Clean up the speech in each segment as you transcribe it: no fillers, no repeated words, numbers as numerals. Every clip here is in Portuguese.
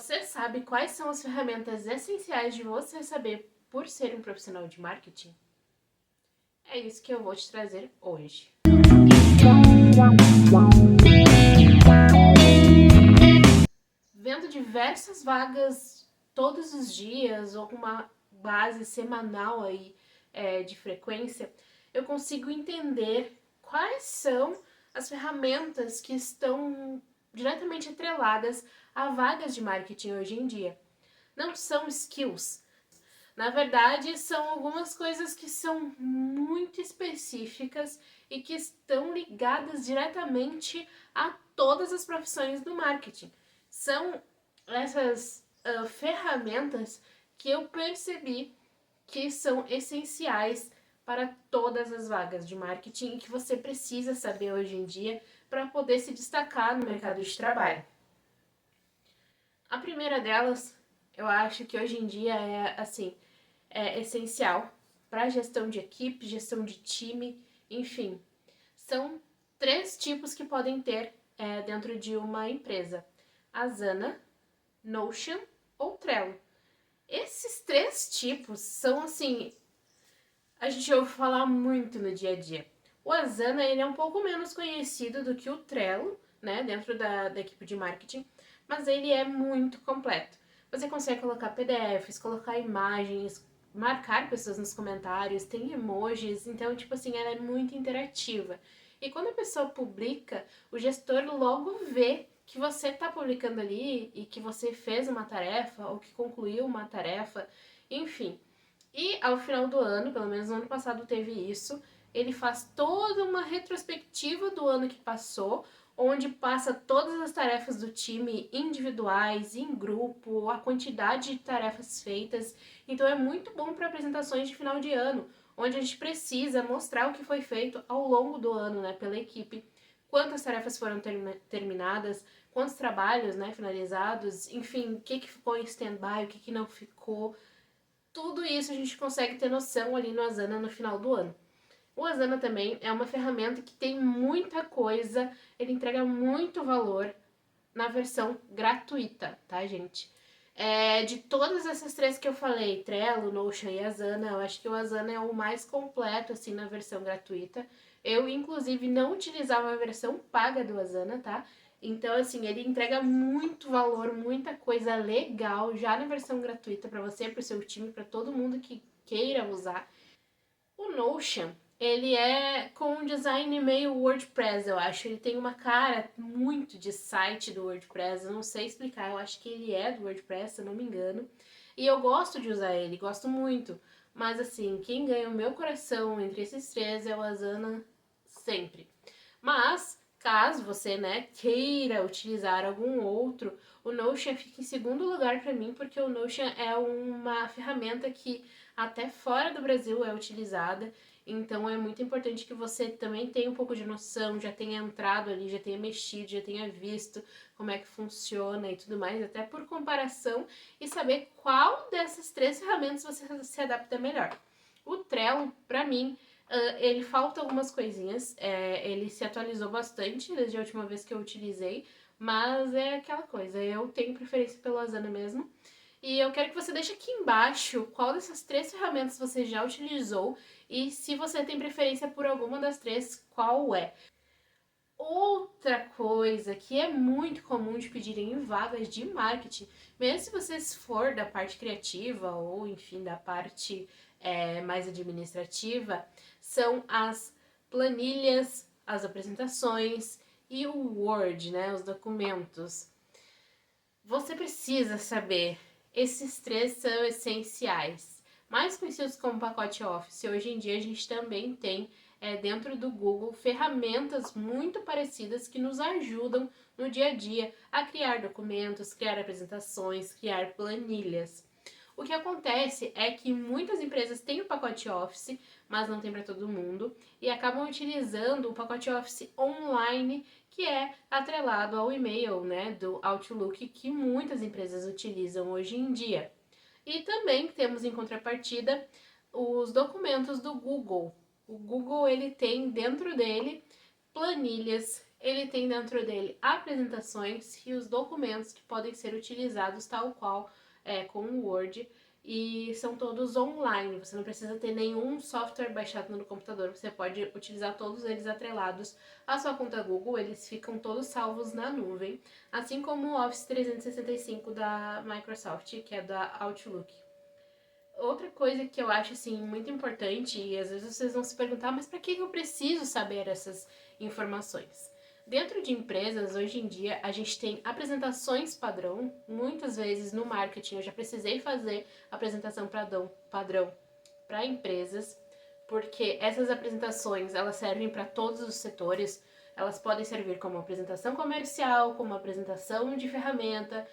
Você sabe quais são as ferramentas essenciais de você saber por ser um profissional de marketing? É isso que eu vou te trazer hoje. Vendo diversas vagas todos os dias ou com uma base semanal aí de frequência, eu consigo entender quais são as ferramentas que estão diretamente atreladas a vagas de marketing hoje em dia. Não são skills. Na verdade, são algumas coisas que são muito específicas e que estão ligadas diretamente a todas as profissões do marketing. São essas ferramentas que eu percebi que são essenciais para todas as vagas de marketing e que você precisa saber hoje em dia para poder se destacar no mercado de trabalho. A primeira delas, eu acho que hoje em dia é essencial para gestão de equipe, gestão de time, enfim. São 3 tipos que podem ter dentro de uma empresa: Asana, Notion ou Trello. Esses 3 tipos são a gente ouve falar muito no dia a dia. O Asana ele é um pouco menos conhecido do que o Trello, né, dentro da equipe de marketing, mas ele é muito completo. Você consegue colocar PDFs, colocar imagens, marcar pessoas nos comentários, tem emojis, então, ela é muito interativa. E quando a pessoa publica, o gestor logo vê que você está publicando ali e que você fez uma tarefa ou que concluiu uma tarefa, enfim. E ao final do ano, pelo menos no ano passado teve isso, ele faz toda uma retrospectiva do ano que passou, onde passa todas as tarefas do time individuais, em grupo, a quantidade de tarefas feitas. Então é muito bom para apresentações de final de ano, onde a gente precisa mostrar o que foi feito ao longo do ano, né, pela equipe, quantas tarefas foram terminadas, quantos trabalhos, né, finalizados, enfim, o que ficou em stand-by, o que não ficou. Tudo isso a gente consegue ter noção ali no Asana no final do ano. O Asana também é uma ferramenta que tem muita coisa, ele entrega muito valor na versão gratuita, tá, gente? De todas essas 3 que eu falei, Trello, Notion e Asana, eu acho que o Asana é o mais completo, assim, na versão gratuita. Eu, inclusive, não utilizava a versão paga do Asana, tá? Então, ele entrega muito valor, muita coisa legal já na versão gratuita para você, para o seu time, para todo mundo que queira usar. O Notion, ele é com um design meio WordPress, eu acho. Ele tem uma cara muito de site do WordPress, eu não sei explicar, eu acho que ele é do WordPress, se eu não me engano. E eu gosto de usar ele, gosto muito. Mas quem ganha o meu coração entre esses 3 é o Asana sempre. Mas, caso você, queira utilizar algum outro, o Notion fica em segundo lugar para mim, porque o Notion é uma ferramenta que até fora do Brasil é utilizada, então é muito importante que você também tenha um pouco de noção, já tenha entrado ali, já tenha mexido, já tenha visto como é que funciona e tudo mais, até por comparação, e saber qual dessas 3 ferramentas você se adapta melhor. O Trello, para mim, ele falta algumas coisinhas, ele se atualizou bastante desde a última vez que eu utilizei, mas é aquela coisa, eu tenho preferência pelo Asana mesmo. E eu quero que você deixe aqui embaixo qual dessas 3 ferramentas você já utilizou e se você tem preferência por alguma das 3, qual é. Outra coisa que é muito comum de pedirem em vagas de marketing, mesmo se você for da parte criativa ou, enfim, da parte mais administrativa, são as planilhas, as apresentações e o Word, né, os documentos. Você precisa saber, esses 3 são essenciais. Mais conhecidos como pacote Office, hoje em dia a gente também tem dentro do Google ferramentas muito parecidas que nos ajudam no dia a dia a criar documentos, criar apresentações, criar planilhas. O que acontece é que muitas empresas têm o pacote Office, mas não tem para todo mundo, e acabam utilizando o pacote Office online, que é atrelado ao e-mail, né, do Outlook, que muitas empresas utilizam hoje em dia. E também temos em contrapartida os documentos do Google. O Google ele tem dentro dele planilhas, Ele tem dentro dele apresentações e os documentos que podem ser utilizados tal qual com o Word, e são todos online, você não precisa ter nenhum software baixado no computador, você pode utilizar todos eles atrelados à sua conta Google, eles ficam todos salvos na nuvem, assim como o Office 365 da Microsoft, que é da Outlook. Outra coisa que eu acho assim muito importante, e às vezes vocês vão se perguntar, mas para que eu preciso saber essas informações? Dentro de empresas, hoje em dia, a gente tem apresentações padrão. Muitas vezes no marketing eu já precisei fazer apresentação padrão para empresas, porque essas apresentações elas servem para todos os setores. Elas podem servir como apresentação comercial, como apresentação de ferramenta,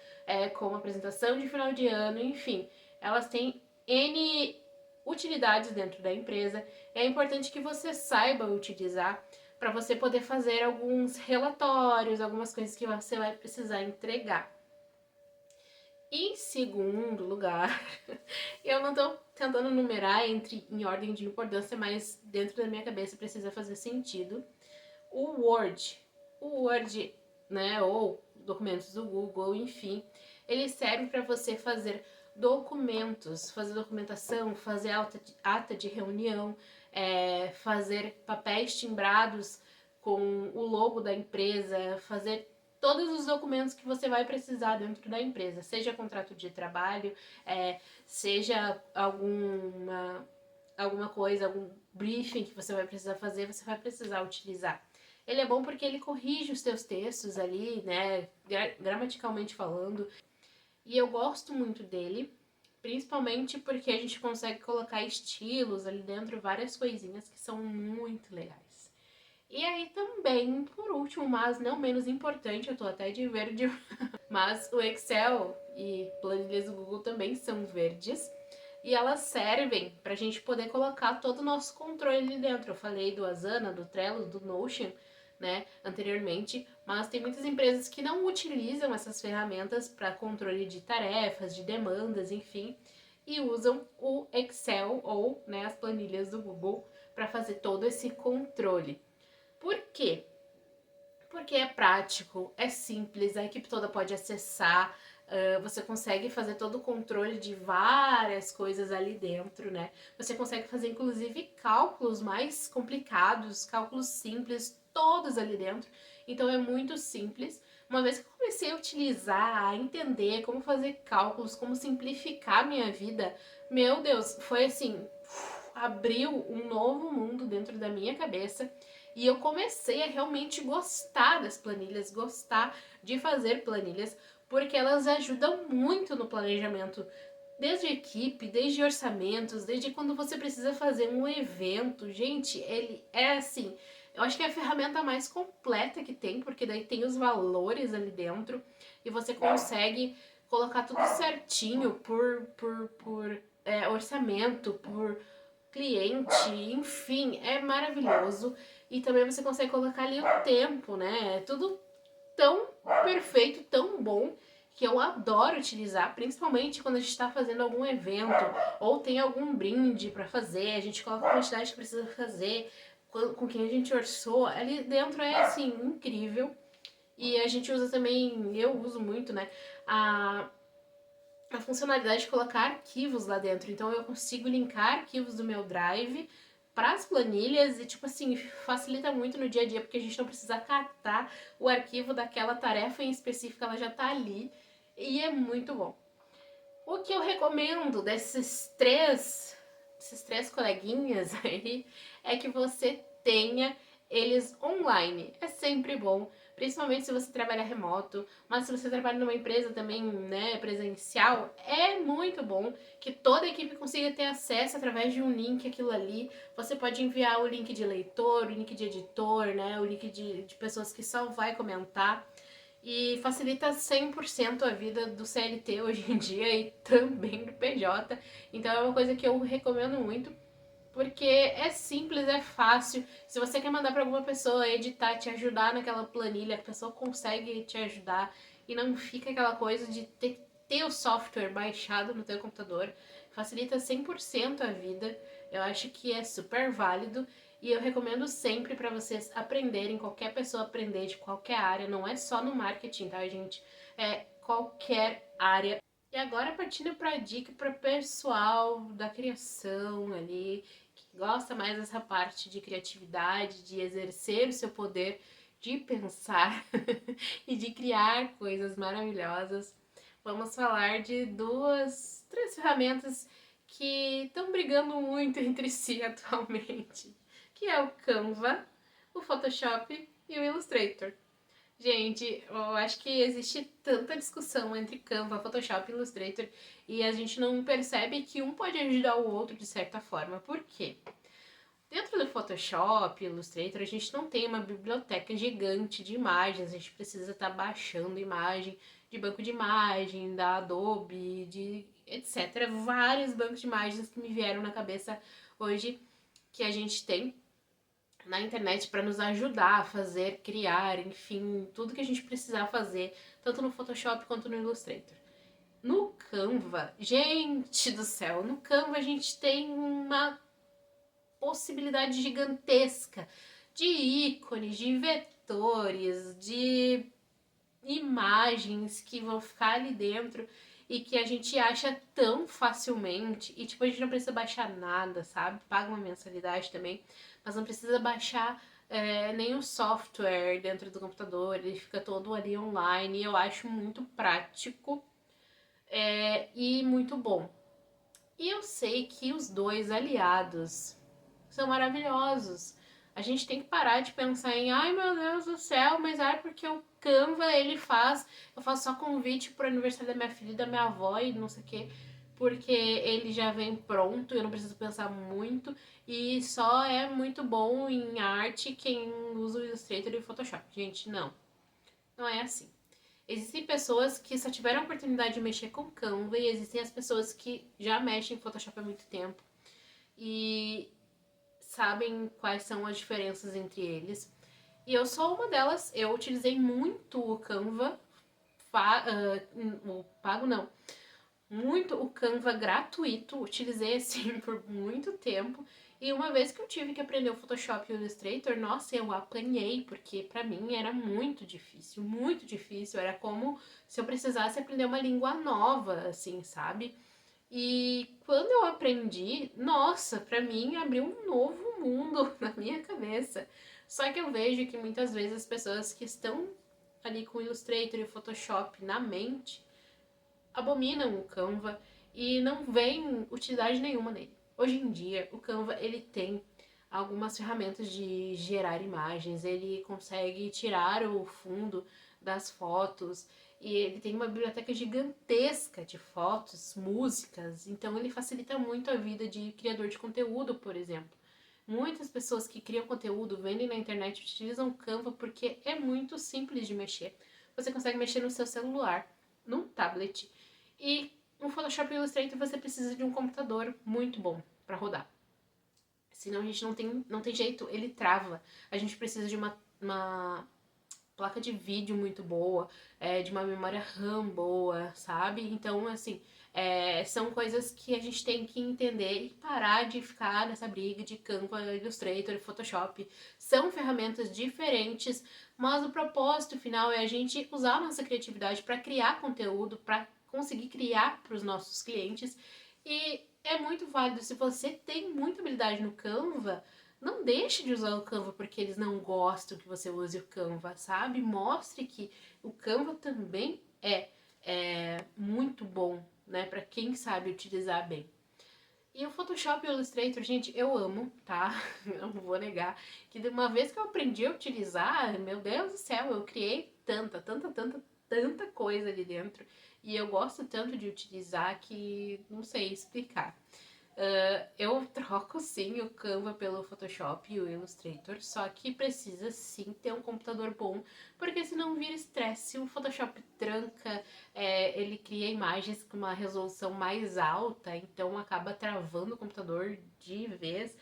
como apresentação de final de ano, enfim. Elas têm N utilidades dentro da empresa. É importante que você saiba utilizar para você poder fazer alguns relatórios, algumas coisas que você vai precisar entregar. Em segundo lugar, eu não estou tentando numerar em ordem de importância, mas dentro da minha cabeça precisa fazer sentido. O Word, né, ou documentos do Google, enfim, ele serve para você fazer documentos, fazer documentação, fazer ata de reunião, fazer papéis timbrados com o logo da empresa, fazer todos os documentos que você vai precisar dentro da empresa, seja contrato de trabalho, seja alguma coisa, algum briefing que você vai precisar fazer, você vai precisar utilizar. Ele é bom porque ele corrige os teus textos ali, né, gramaticalmente falando, e eu gosto muito dele, principalmente porque a gente consegue colocar estilos ali dentro, várias coisinhas que são muito legais. E aí também, por último, mas não menos importante, eu tô até de verde, mas o Excel e planilhas do Google também são verdes. E elas servem para a gente poder colocar todo o nosso controle ali dentro. Eu falei do Asana, do Trello, do Notion, né, anteriormente, mas tem muitas empresas que não utilizam essas ferramentas para controle de tarefas, de demandas, enfim, e usam o Excel ou, né, as planilhas do Google para fazer todo esse controle. Por quê? Porque é prático, é simples, a equipe toda pode acessar, você consegue fazer todo o controle de várias coisas ali dentro, né? Você consegue fazer inclusive cálculos mais complicados, cálculos simples, todos ali dentro. Então é muito simples. Uma vez que eu comecei a utilizar, a entender como fazer cálculos, como simplificar a minha vida, meu Deus, foi assim, abriu um novo mundo dentro da minha cabeça. E eu comecei a realmente gostar das planilhas, gostar de fazer planilhas, porque elas ajudam muito no planejamento, desde equipe, desde orçamentos, desde quando você precisa fazer um evento. Gente, ele é assim, eu acho que é a ferramenta mais completa que tem, porque daí tem os valores ali dentro e você consegue colocar tudo certinho por orçamento, por cliente, enfim, é maravilhoso. E também você consegue colocar ali o tempo, né? É tudo tão perfeito, tão bom, que eu adoro utilizar, principalmente quando a gente está fazendo algum evento ou tem algum brinde para fazer, a gente coloca a quantidade que precisa fazer, com quem a gente orçou, ali dentro é assim, incrível. E a gente usa também, eu uso muito, né, a funcionalidade de colocar arquivos lá dentro. Então eu consigo linkar arquivos do meu Drive para as planilhas e, tipo assim, facilita muito no dia a dia, porque a gente não precisa catar o arquivo daquela tarefa em específico, ela já tá ali e é muito bom. O que eu recomendo desses três coleguinhas aí é que você tenha eles online. É sempre bom, principalmente se você trabalha remoto, mas se você trabalha numa empresa também, né, presencial, é muito bom que toda a equipe consiga ter acesso através de um link aquilo ali. Você pode enviar o link de leitor, o link de editor, né, o link de pessoas que só vai comentar. E facilita 100% a vida do CLT hoje em dia e também do PJ. Então é uma coisa que eu recomendo muito, porque é simples, é fácil. Se você quer mandar para alguma pessoa editar, te ajudar naquela planilha, a pessoa consegue te ajudar e não fica aquela coisa de ter o software baixado no teu computador. Facilita 100% a vida. Eu acho que é super válido. E eu recomendo sempre para vocês aprenderem, qualquer pessoa aprender de qualquer área, não é só no marketing, tá, gente? É qualquer área. E agora partindo para a dica para pessoal da criação ali, que gosta mais dessa parte de criatividade, de exercer o seu poder de pensar e de criar coisas maravilhosas. Vamos falar de três ferramentas que estão brigando muito entre si atualmente, que é o Canva, o Photoshop e o Illustrator. Gente, eu acho que existe tanta discussão entre Canva, Photoshop e Illustrator e a gente não percebe que um pode ajudar o outro de certa forma. Por quê? Dentro do Photoshop, Illustrator, a gente não tem uma biblioteca gigante de imagens, a gente precisa estar baixando imagem de banco de imagem, da Adobe, de etc. Vários bancos de imagens que me vieram na cabeça hoje que a gente tem na internet para nos ajudar a fazer, criar, enfim, tudo que a gente precisar fazer, tanto no Photoshop quanto no Illustrator. No Canva, gente do céu, no Canva a gente tem uma possibilidade gigantesca de ícones, de vetores, de imagens que vão ficar ali dentro e que a gente acha tão facilmente e tipo a gente não precisa baixar nada, sabe? Paga uma mensalidade também, mas não precisa baixar nenhum software dentro do computador, ele fica todo ali online e eu acho muito prático e muito bom. E eu sei que os dois aliados são maravilhosos. A gente tem que parar de pensar em, ai meu Deus do céu, mas porque o Canva ele faz, eu faço só convite pro aniversário da minha filha e da minha avó e não sei o que, porque ele já vem pronto, eu não preciso pensar muito e só é muito bom em arte quem usa o Illustrator e o Photoshop. Gente, não. Não é assim. Existem pessoas que só tiveram a oportunidade de mexer com Canva e existem as pessoas que já mexem em Photoshop há muito tempo e sabem quais são as diferenças entre eles. E eu sou uma delas, eu utilizei muito o Canva, o pago não, muito o Canva gratuito, utilizei assim por muito tempo. E uma vez que eu tive que aprender o Photoshop e o Illustrator, nossa, eu apanhei, porque pra mim era muito difícil, muito difícil. Era como se eu precisasse aprender uma língua nova, assim, sabe? E quando eu aprendi, nossa, pra mim abriu um novo mundo na minha cabeça. Só que eu vejo que muitas vezes as pessoas que estão ali com o Illustrator e o Photoshop na mente abominam o Canva e não veem utilidade nenhuma nele. Hoje em dia, o Canva ele tem algumas ferramentas de gerar imagens, ele consegue tirar o fundo das fotos e ele tem uma biblioteca gigantesca de fotos, músicas, então ele facilita muito a vida de criador de conteúdo, por exemplo. Muitas pessoas que criam conteúdo, vendem na internet, utilizam o Canva porque é muito simples de mexer. Você consegue mexer no seu celular, num tablet, e no Photoshop e Illustrator você precisa de um computador muito bom para rodar. Senão a gente não tem jeito, ele trava. A gente precisa de uma placa de vídeo muito boa, de uma memória RAM boa, sabe? Então, assim, são coisas que a gente tem que entender e parar de ficar nessa briga de Canva, Illustrator e Photoshop. São ferramentas diferentes, mas o propósito final é a gente usar a nossa criatividade para criar conteúdo, para conseguir criar para os nossos clientes. E é muito válido, se você tem muita habilidade no Canva, não deixe de usar o Canva porque eles não gostam que você use o Canva, sabe? Mostre que o Canva também é muito bom, né? Para quem sabe utilizar bem. E o Photoshop e o Illustrator, gente, eu amo, tá? Não vou negar. Que de uma vez que eu aprendi a utilizar, meu Deus do céu, eu criei tanta coisa ali dentro. E eu gosto tanto de utilizar que não sei explicar. Eu troco sim o Canva pelo Photoshop e o Illustrator, só que precisa sim ter um computador bom, porque senão vira estresse. O Photoshop tranca, ele cria imagens com uma resolução mais alta, então acaba travando o computador de vez.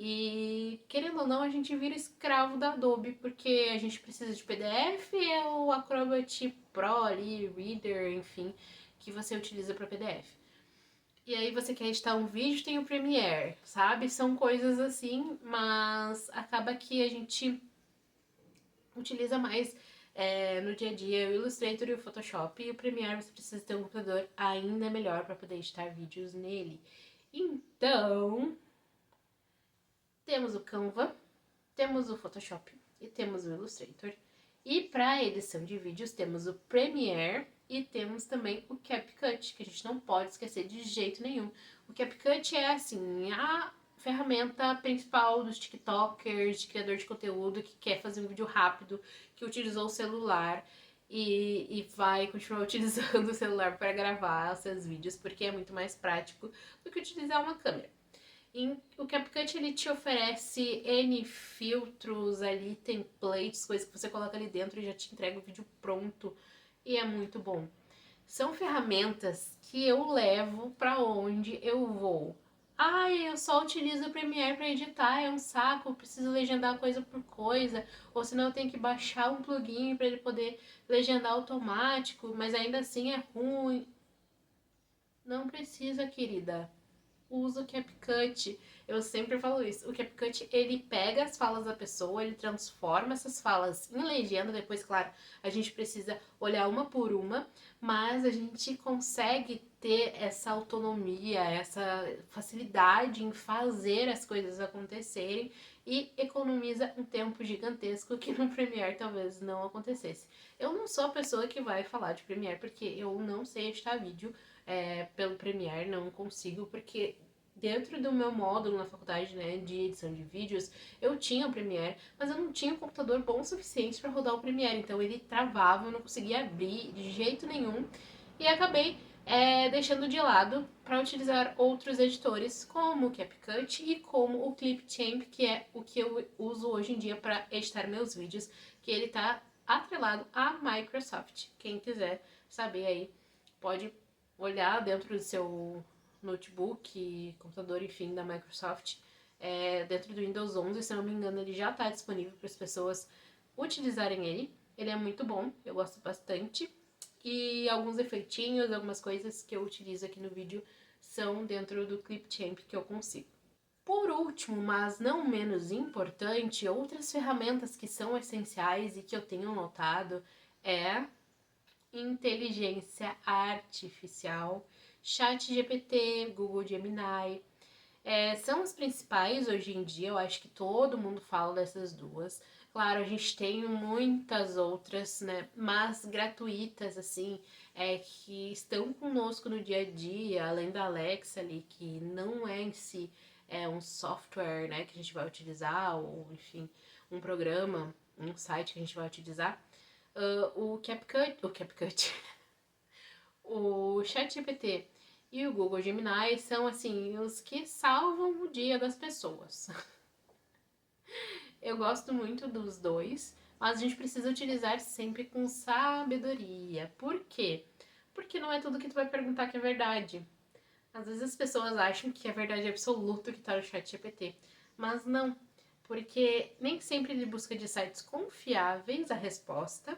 E querendo ou não, a gente vira escravo da Adobe, porque a gente precisa de PDF, é o Acrobat Pro ali, Reader, enfim, que você utiliza para PDF. E aí você quer editar um vídeo, tem o Premiere, sabe? São coisas assim, mas acaba que a gente utiliza mais no dia a dia o Illustrator e o Photoshop, e o Premiere você precisa ter um computador ainda melhor para poder editar vídeos nele. Então, temos o Canva, temos o Photoshop e temos o Illustrator. E para edição de vídeos temos o Premiere e temos também o CapCut, que a gente não pode esquecer de jeito nenhum. O CapCut é assim, a ferramenta principal dos TikTokers, de criador de conteúdo que quer fazer um vídeo rápido, que utilizou o celular e vai continuar utilizando o celular para gravar os seus vídeos, porque é muito mais prático do que utilizar uma câmera. O CapCut ele te oferece N filtros ali, templates, coisas que você coloca ali dentro e já te entrega o vídeo pronto. E é muito bom. São ferramentas que eu levo para onde eu vou. Ai, eu só utilizo o Premiere para editar, é um saco, eu preciso legendar coisa por coisa, ou senão eu tenho que baixar um plugin para ele poder legendar automático, mas ainda assim é ruim. Não precisa, querida. Usa o CapCut. Eu sempre falo isso. O CapCut, ele pega as falas da pessoa, ele transforma essas falas em legenda. Depois, claro, a gente precisa olhar uma por uma, mas a gente consegue ter essa autonomia, essa facilidade em fazer as coisas acontecerem e economiza um tempo gigantesco que no Premiere talvez não acontecesse. Eu não sou a pessoa que vai falar de Premiere porque eu não sei editar vídeo pelo Premiere, não consigo, porque dentro do meu módulo na faculdade, né, de edição de vídeos, eu tinha o Premiere, mas eu não tinha um computador bom o suficiente para rodar o Premiere, então ele travava, eu não conseguia abrir de jeito nenhum, e acabei deixando de lado para utilizar outros editores, como o CapCut e como o Clipchamp, que é o que eu uso hoje em dia para editar meus vídeos, que ele está atrelado à Microsoft. Quem quiser saber aí, pode olhar dentro do seu notebook, computador, enfim, da Microsoft, dentro do Windows 11, se não me engano, ele já está disponível para as pessoas utilizarem ele. Ele é muito bom, eu gosto bastante. E alguns efeitinhos, algumas coisas que eu utilizo aqui no vídeo são dentro do Clipchamp que eu consigo. Por último, mas não menos importante, outras ferramentas que são essenciais e que eu tenho notado é inteligência artificial, ChatGPT, Google Gemini. São as principais hoje em dia, eu acho que todo mundo fala dessas duas. Claro, a gente tem muitas outras, né, mas gratuitas, assim, que estão conosco no dia a dia, além da Alexa ali, que não é em si um software, né, que a gente vai utilizar, ou enfim, um programa, um site que a gente vai utilizar. O CapCut, o ChatGPT e o Google Gemini são, assim, os que salvam o dia das pessoas. Eu gosto muito dos dois, mas a gente precisa utilizar sempre com sabedoria. Por quê? Porque não é tudo que tu vai perguntar que é verdade. Às vezes as pessoas acham que é verdade absoluta que tá no ChatGPT, mas não. Porque nem sempre ele busca de sites confiáveis a resposta,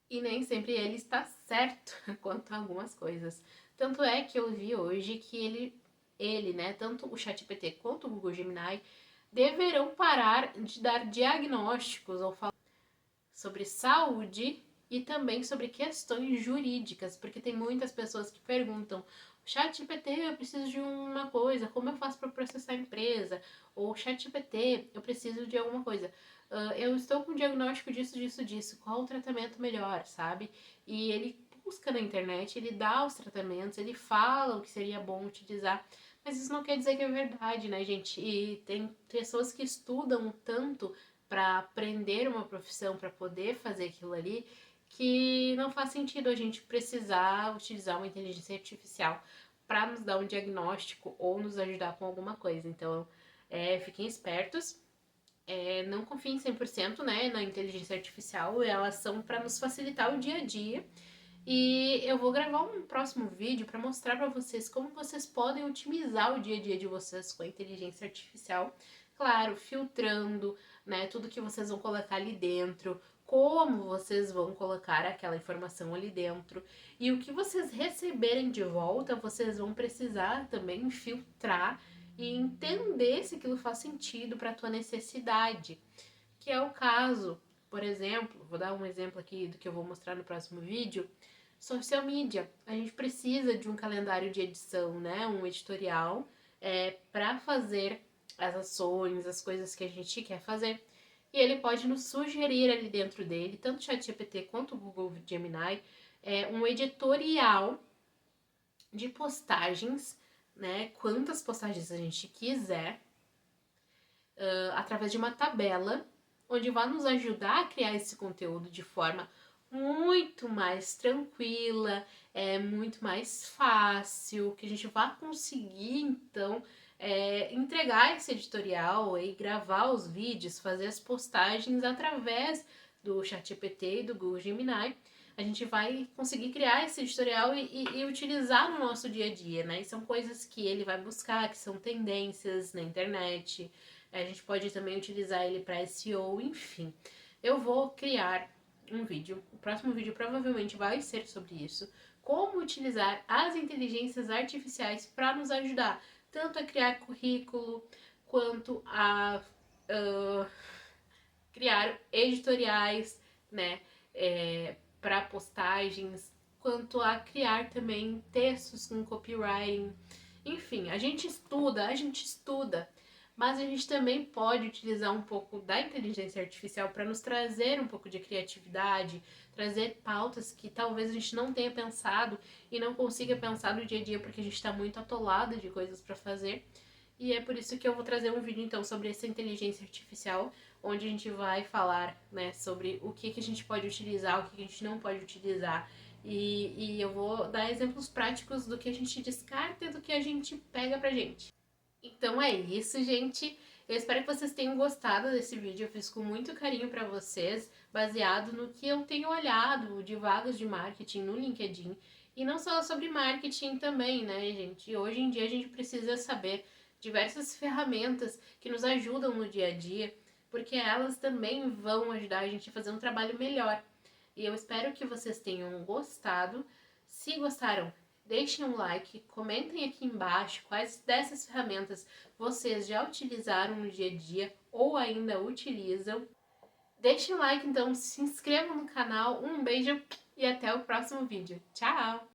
e nem sempre ele está certo quanto a algumas coisas. Tanto é que eu vi hoje que ele, né, tanto o ChatGPT quanto o Google Gemini, deverão parar de dar diagnósticos ou falar sobre saúde e também sobre questões jurídicas, porque tem muitas pessoas que perguntam: ChatGPT, eu preciso de uma coisa, como eu faço para processar a empresa? Ou ChatGPT, eu preciso de alguma coisa. Eu estou com diagnóstico disso, qual o tratamento melhor, sabe? E ele busca na internet, ele dá os tratamentos, ele fala o que seria bom utilizar, mas isso não quer dizer que é verdade, né, gente? E tem pessoas que estudam tanto para aprender uma profissão, para poder fazer aquilo ali, que não faz sentido a gente precisar utilizar uma inteligência artificial para nos dar um diagnóstico ou nos ajudar com alguma coisa. Então, fiquem espertos. Não confiem 100%, né, na inteligência artificial, elas são para nos facilitar o dia a dia. E eu vou gravar um próximo vídeo para mostrar para vocês como vocês podem otimizar o dia a dia de vocês com a inteligência artificial. Claro, filtrando, né, tudo que vocês vão colocar ali dentro, como vocês vão colocar aquela informação ali dentro. E o que vocês receberem de volta, vocês vão precisar também filtrar e entender se aquilo faz sentido para a tua necessidade. Que é o caso, por exemplo, vou dar um exemplo aqui do que eu vou mostrar no próximo vídeo, social media. A gente precisa de um calendário de edição, né? Um editorial para fazer as ações, as coisas que a gente quer fazer. E ele pode nos sugerir ali dentro dele, tanto o ChatGPT quanto o Google Gemini, um editorial de postagens, né? Quantas postagens a gente quiser, através de uma tabela, onde vai nos ajudar a criar esse conteúdo de forma muito mais tranquila, muito mais fácil, que a gente vai conseguir, então, entregar esse editorial e gravar os vídeos, fazer as postagens através do ChatGPT e do Google Gemini. A gente vai conseguir criar esse editorial e utilizar no nosso dia a dia, né? E são coisas que ele vai buscar, que são tendências na internet. A gente pode também utilizar ele para SEO, enfim. Eu vou criar um vídeo, o próximo vídeo provavelmente vai ser sobre isso, como utilizar as inteligências artificiais para nos ajudar, tanto a criar currículo, quanto a criar editoriais, né, para postagens, quanto a criar também textos com copywriting. Enfim, a gente estuda, mas a gente também pode utilizar um pouco da inteligência artificial para nos trazer um pouco de criatividade, trazer pautas que talvez a gente não tenha pensado e não consiga pensar no dia a dia porque a gente está muito atolado de coisas para fazer. E é por isso que eu vou trazer um vídeo então sobre essa inteligência artificial, onde a gente vai falar, né, sobre o que a gente pode utilizar, o que a gente não pode utilizar. E eu vou dar exemplos práticos do que a gente descarta e do que a gente pega pra gente. Então é isso, gente. Eu espero que vocês tenham gostado desse vídeo. Eu fiz com muito carinho pra vocês, baseado no que eu tenho olhado de vagas de marketing no LinkedIn. E não só sobre marketing também, né, gente? Hoje em dia a gente precisa saber diversas ferramentas que nos ajudam no dia a dia, porque elas também vão ajudar a gente a fazer um trabalho melhor. E eu espero que vocês tenham gostado. Se gostaram, deixem um like, comentem aqui embaixo quais dessas ferramentas vocês já utilizaram no dia a dia ou ainda utilizam. Deixem um like, então, se inscrevam no canal. Um beijo e até o próximo vídeo. Tchau!